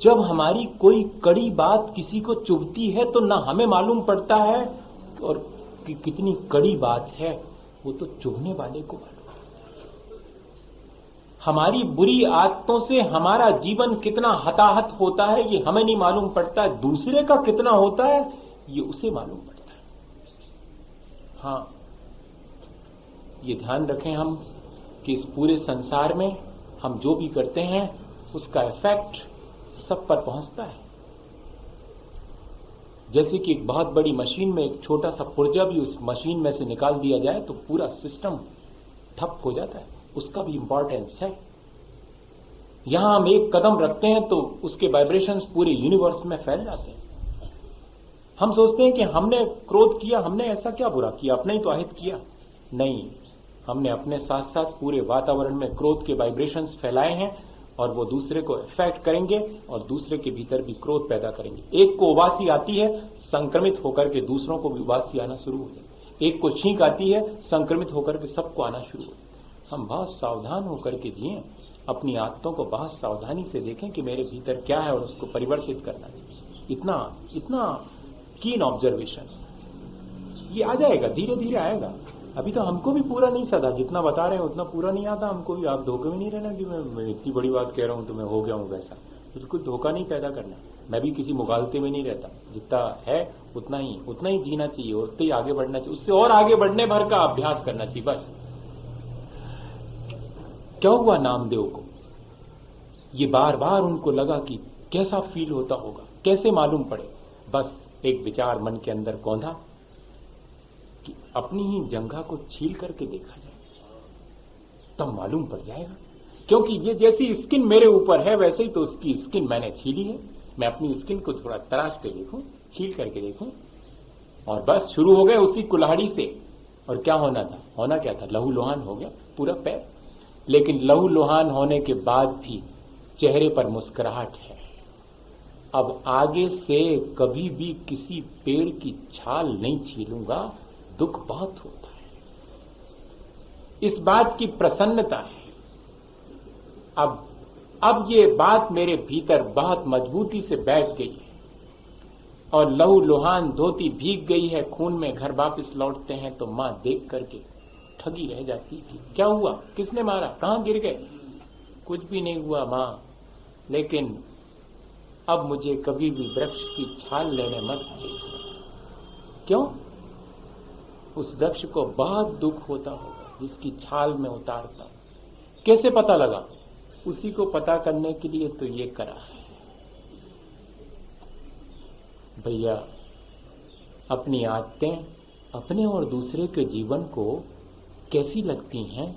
जब हमारी कोई कड़ी बात किसी को चुभती है तो ना हमें मालूम पड़ता है और कि कितनी कड़ी बात है, वो तो चुभने वाले को मालूम। हमारी बुरी आदतों से हमारा जीवन कितना हताहत होता है ये हमें नहीं मालूम पड़ता है, दूसरे का कितना होता है ये उसे मालूम पड़ता है। हाँ, ये ध्यान रखें हम कि इस पूरे संसार में हम जो भी करते हैं उसका इफेक्ट सब पर पहुंचता है। जैसे कि एक बहुत बड़ी मशीन में एक छोटा सा पुर्जा भी उस मशीन में से निकाल दिया जाए तो पूरा सिस्टम ठप हो जाता है, उसका भी इंपॉर्टेंस है। यहां हम एक कदम रखते हैं तो उसके वाइब्रेशंस पूरे यूनिवर्स में फैल जाते हैं। हम सोचते हैं कि हमने क्रोध किया, हमने ऐसा क्या बुरा किया, अपने ही तो अहित किया। नहीं, हमने अपने साथ साथ पूरे वातावरण में क्रोध के वाइब्रेशंस फैलाए हैं और वो दूसरे को इफेक्ट करेंगे और दूसरे के भीतर भी क्रोध पैदा करेंगे। एक को उबासी आती है, संक्रमित होकर के दूसरों को भी उबासी आना शुरू हो जाए। एक को छींक आती है, संक्रमित होकर के सबको आना शुरू हो जाए। हम बहुत सावधान होकर के जिए, अपनी आदतों को बहुत सावधानी से देखें कि मेरे भीतर क्या है और उसको परिवर्तित करना चाहिए। इतना कीन ऑब्जर्वेशन ये आ जाएगा, धीरे धीरे आएगा। अभी तो हमको भी पूरा नहीं सदा, जितना बता रहे हैं उतना पूरा नहीं आता हमको भी। आप धोखे में नहीं रहना कि मैं इतनी बड़ी बात कह रहा हूं तो मैं हो गया हूं वैसा, बिल्कुल धोखा नहीं पैदा करना। मैं भी किसी मुगालते में नहीं रहता, जितना है उतना ही जीना चाहिए, उतना ही आगे बढ़ना चाहिए, उससे और आगे बढ़ने भर का अभ्यास करना चाहिए बस। क्या हुआ नामदेव को? ये बार बार उनको लगा कि कैसा फील होता होगा, कैसे मालूम पड़े। बस एक विचार मन के अंदर कौंधा कि अपनी ही जंघा को छील करके देखा जाए, तब मालूम पड़ जाएगा। क्योंकि ये जैसी स्किन मेरे ऊपर है वैसे ही तो उसकी स्किन मैंने छीली है। मैं अपनी स्किन को थोड़ा तराश के देखूं, छील करके देखूं, और बस शुरू हो गए उसी कुल्हाड़ी से। और क्या होना था? होना क्या था? लहू लुहान हो गया पूरा पैर। लेकिन लहूलुहान होने के बाद भी चेहरे पर मुस्कुराहट है। अब आगे से कभी भी किसी पेड़ की छाल नहीं छीलूंगा, दुख बहुत होता है। इस बात की प्रसन्नता है। अब ये बात मेरे भीतर बहुत मजबूती से बैठ गई है और लहूलुहान धोती भीग गई है खून में। घर वापस लौटते हैं तो मां देख करके ठगी रह जाती थी। क्या हुआ, किसने मारा, कहां गिर गए? कुछ भी नहीं हुआ मां, लेकिन अब मुझे कभी भी वृक्ष की छाल लेने मत भेजना। क्यों? उस वृक्ष को बहुत दुख होता होगा जिसकी छाल में उतारता। कैसे पता लगा? उसी को पता करने के लिए तो ये करा है। भैया, अपनी आदतें अपने और दूसरे के जीवन को कैसी लगती हैं,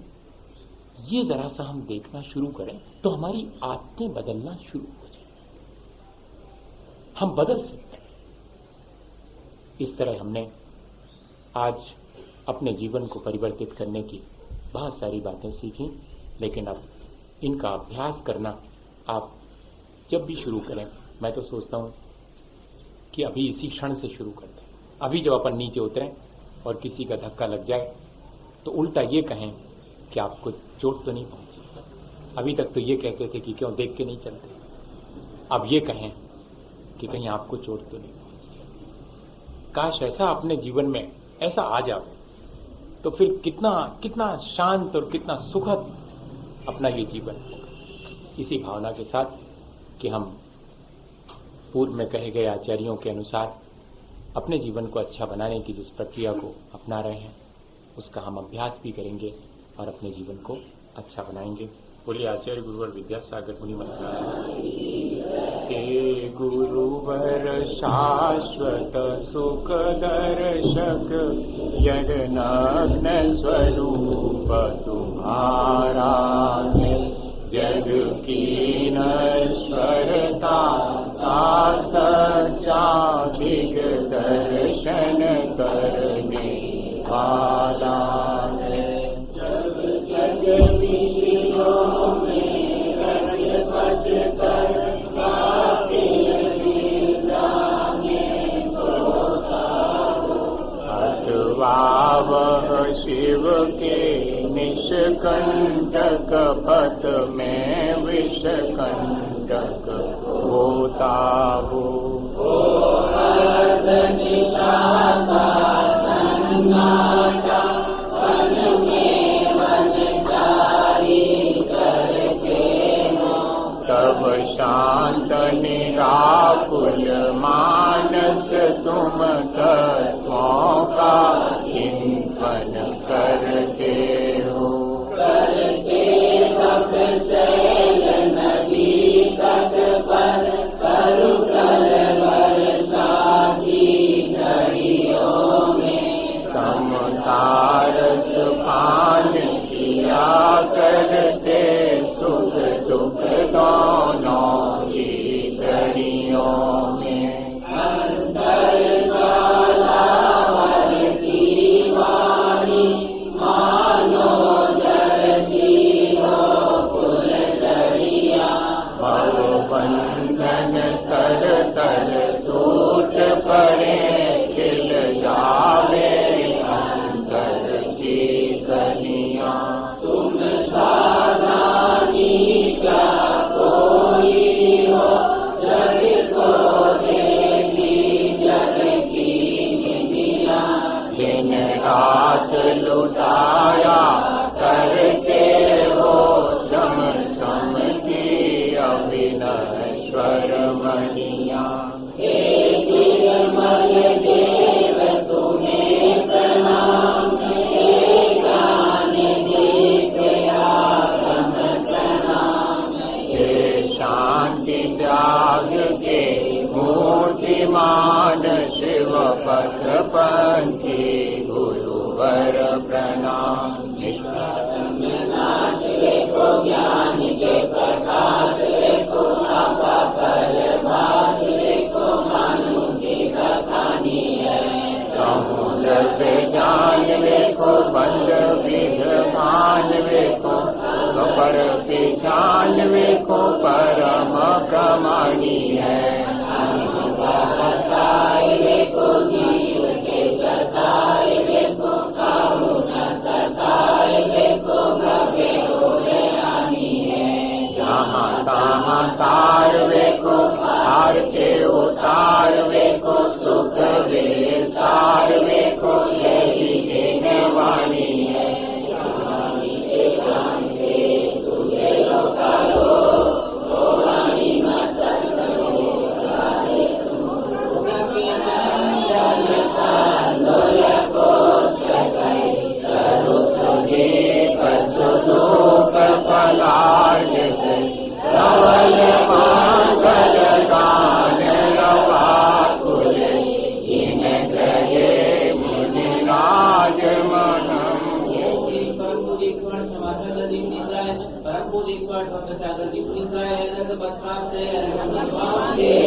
ये जरा सा हम देखना शुरू करें तो हमारी आदतें बदलना शुरू हो जाए। हम बदल सकते हैं। इस तरह हमने आज अपने जीवन को परिवर्तित करने की बहुत सारी बातें सीखी, लेकिन अब इनका अभ्यास करना आप जब भी शुरू करें, मैं तो सोचता हूं कि अभी इसी क्षण से शुरू कर दें। अभी जब अपन नीचे उतरें और किसी का धक्का लग जाए तो उल्टा ये कहें कि आपको चोट तो नहीं पहुंची। अभी तक तो ये कहते थे कि क्यों देख के नहीं चलते, अब ये कहें कि कहीं आपको चोट तो नहीं पहुंची। काश ऐसा अपने जीवन में ऐसा आ जाए तो फिर कितना शांत और कितना सुखद अपना ये जीवन होगा। इसी भावना के साथ कि हम पूर्व में कहे गए आचार्यों के अनुसार अपने जीवन को अच्छा बनाने की जिस प्रक्रिया को अपना रहे हैं, उसका हम अभ्यास भी करेंगे और अपने जीवन को अच्छा बनाएंगे। बोलिए आचार्य गुरुवर विद्यासागर मुनि महाराज हे गुरुवर शाश्वत सुख दर्शक, यह नग्न स्वरूप तुम्हारा है। जग की नश्वरता का सच्चा दिग्दर्शन करने वाला है। जग जग विषयों में रच बच कर अथवा वह शिव के निष्कंटक पथ में विषकंटक होता हो। तब शांत निराकुल मानस तुम तत्वों का चिंतन करते हो। करते तपशैल नदी तट पर करु वर्षा की घड़ियों में समतारस पान किया करते सुख दुख दोनों की घड़ियों में। अंतर ज्वालावर की वाणी मानो जलती हो कुल दरिया। भव बंधन तर तर टूट पड़े खिल जावे अंतर की कलियां। तुम सावधानी का कोई हो जग को देखी जग की निंदिया। दिन रात लुटाया करते हो शम सम की अविनश्वर मणिया। हे निर्मल देव तुम्हें प्रणाम, हे ज्ञान दीप आगम प्रणाम। हे शांति त्याग के मूर्तिमान शिव पथ पंथी गुरुवर प्रणाम। नाश देखो ज्ञान के प्रकाश देखो आपा कर भाष देखो मानुषी का कहानी है। समुद्र ज्ञान देखो बंद विद्वान देखो सौ परम कमनीय जहाँ तहाँ तारवे को हार के उतारवे को सुख विस्तारवे को यही एक वाणी है। परम पूज्य